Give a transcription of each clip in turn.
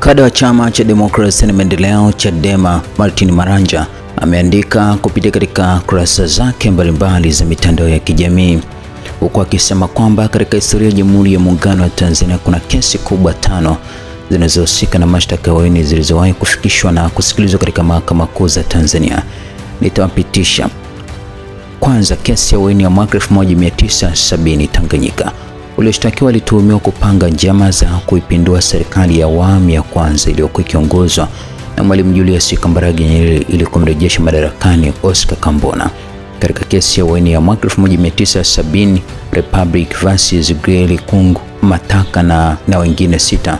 Kada wa chama cha demokrasia na maendeleo Chadema Martin Maranja ameandika kupitia katika kurasa zake mbalimbali za mitandao ya kijamii, huku akisema kwamba katika historia ya Jamhuri ya Muungano wa Tanzania kuna kesi kubwa 5 zinazohusika na mashtaka ya uhaini zilizowahi kufikishwa na kusikilizwa katika mahakama kuu za Tanzania. Nitawapitisha. Kwanza, kesi ya uhaini ya mwaka 1970 Tanganyika. Walioshtakiwa walituhumiwa kupanga njama za kuipindua serikali ya awamu ya kwanza iliyokuwa ikiongozwa na Mwalimu Julius Kambarage Nyerere ili kumrejesha madarakani Oscar Kambona. Katika kesi ya uhaini ya mwaka 1970 Republic vs Greli Kungu Mataka na wengine 6,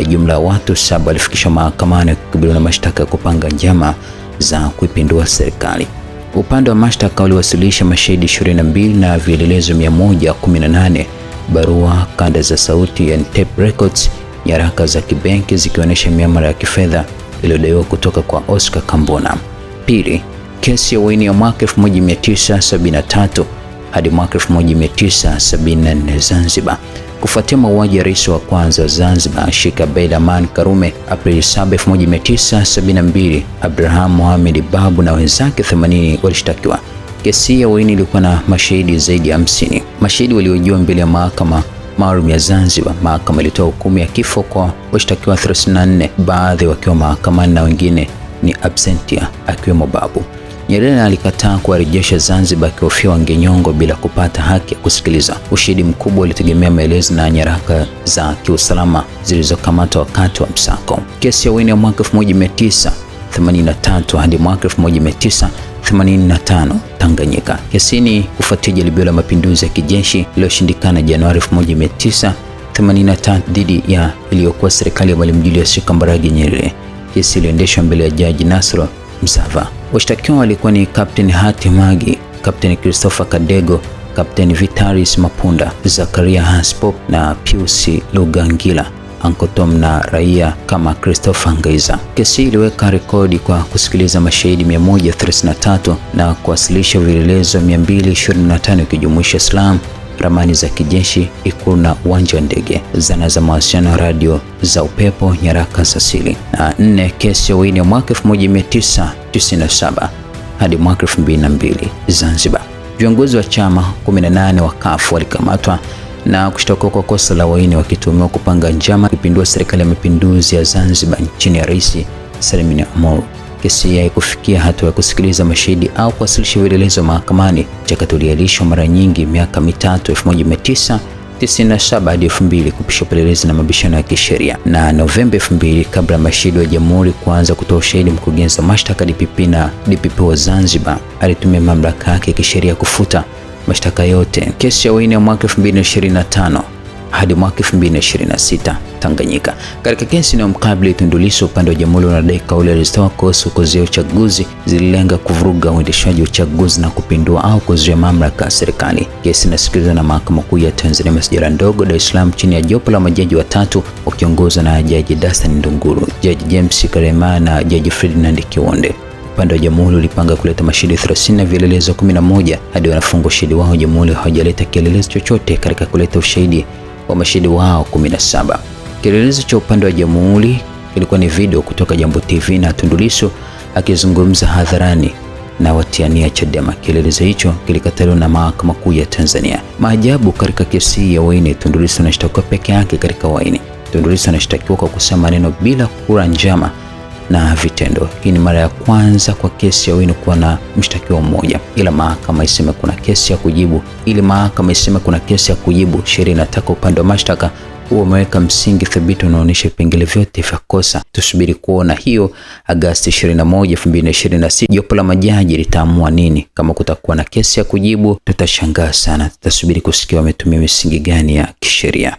jumla ya watu 7 walifikishwa mahakamani kukabiliwa na mashtaka ya kupanga njama za kuipindua serikali. Upande wa mashtaka uliwasilisha mashahidi 22 na vielelezo 118, barua, kanda za sauti yani tape records, nyaraka za kibenki zikionyesha miamala ya kifedha iliyodaiwa kutoka kwa Oscar Kambona. Pili, kesi ya uhaini ya mwaka 1973 hadi mwaka 1974 Zanzibar. Kufuatia mauaji ya rais wa kwanza wa Zanzibar Sheikh Abeid Amani Karume Aprili 7, 1972, Abraham Mohamed Babu na wenzake 80 walishtakiwa. Kesi ya uhaini ilikuwa na mashahidi zaidi ya 50. Mashahidi waliohojiwa mbele ya mahakama maalum ya Zanzibar. Mahakama ilitoa hukumu ya kifo kwa washtakiwa 34, baadhi wakiwa mahakamani na wengine ni absentia, akiwemo Babu. Nyerere alikataa kuwarejesha Zanzibar akihofia wangenyongwa bila kupata haki ya kusikiliza. Ushahidi mkubwa ulitegemea maelezo na nyaraka za kiusalama zilizokamatwa wakati wa msako. Kesi ya uhaini ya mwaka 1983 hadi mwaka 1985 Tanganyika. Kesi ni kufuatia jaribio la mapinduzi ya kijeshi lililoshindikana Januari 1983 dhidi ya iliyokuwa serikali ya Mwalimu Julius Kambarage Nyerere. Kesi iliendeshwa mbele ya Jaji Nasro Msava. Washtakiwa walikuwa ni Captain Hati Magi, Captain Christopher Kadego, Captain Vitalis Mapunda, Zakaria Haspop na Pius Lugangila, Uncle Tom na raia kama Christopher Ngaiza. Kesi iliweka rekodi kwa kusikiliza mashahidi 133 na kuwasilisha vielelezo 225 ikijumuisha silaha, ramani za kijeshi, ikulu na uwanja wa ndege, zana za mawasiliano, radio za upepo, nyaraka za siri. Na 4, kesi ya uhaini ya mwaka 1997 hadi mwaka 2002 Zanzibar. Viongozi wa chama 18 wa CUF walikamatwa na kushtakiwa kwa kosa la uhaini wakituhumiwa kupanga njama kupindua serikali ya mapinduzi ya Zanzibar chini ya Rais Salim Amuru. Kesi hii haikufikia hatua ya kusikiliza mashahidi au kuwasilisha vielelezo mahakamani. Mchakato uliahirishwa mara nyingi miaka mitatu, 1997 hadi 2000 kupisha upelelezi na mabishano ya kisheria. Na Novemba 2000, kabla ya mashahidi wa jamhuri kuanza kutoa ushahidi, mkurugenzi wa mashtaka DPP wa Zanzibar alitumia mamlaka yake ya kisheria kufuta mashtaka yote. Kesi ya uhaini ya mwaka 2025 hadi mwaka 2026 Tanganyika. Katika kesi inayomkabili Tundu Lissu, upande wa jamhuri unadai kauli alizitoa kuhusu kuzuia uchaguzi zililenga kuvuruga uendeshaji wa uchaguzi na kupindua au kuzuia mamlaka ya serikali. Kesi inasikilizwa na Mahakama Kuu ya Tanzania Masjala ndogo Dar es Salaam chini ya jopo la majaji watatu wakiongozwa na Jaji Dastan Ndunguru, Jaji James Karema na Jaji Ferdinand Kiwonde. Upande wa jamhuri ulipanga kuleta mashahidi 30 na vielelezo 11. Hadi wanafungwa ushahidi wao, jamhuri hawajaleta kielelezo chochote katika kuleta ushahidi wa mashahidi wao 17. Kielelezo cha upande wa jamhuri kilikuwa ni video kutoka Jambo TV na Tundu Lissu akizungumza hadharani na watiania Chadema. Kielelezo hicho kilikataliwa na Mahakama Kuu ya Tanzania. Maajabu katika kesi ya uhaini, Tundu Lissu anashtakiwa peke yake katika uhaini. Tundu Lissu anashtakiwa kwa kusema maneno bila kula njama na vitendo. Hii ni mara ya kwanza kwa kesi ya uhaini kuwa na mshtakiwa mmoja. Ila mahakama iseme kuna kesi ya kujibu, sheria inataka upande wa mashtaka huo umeweka msingi thabiti unaonyesha vipengele vyote vya kosa. Tusubiri kuona hiyo Agosti 21, 2026 jopo la majaji litaamua nini. Kama kutakuwa na kesi ya kujibu tutashangaa sana. Tutasubiri kusikia wametumia misingi gani ya kisheria.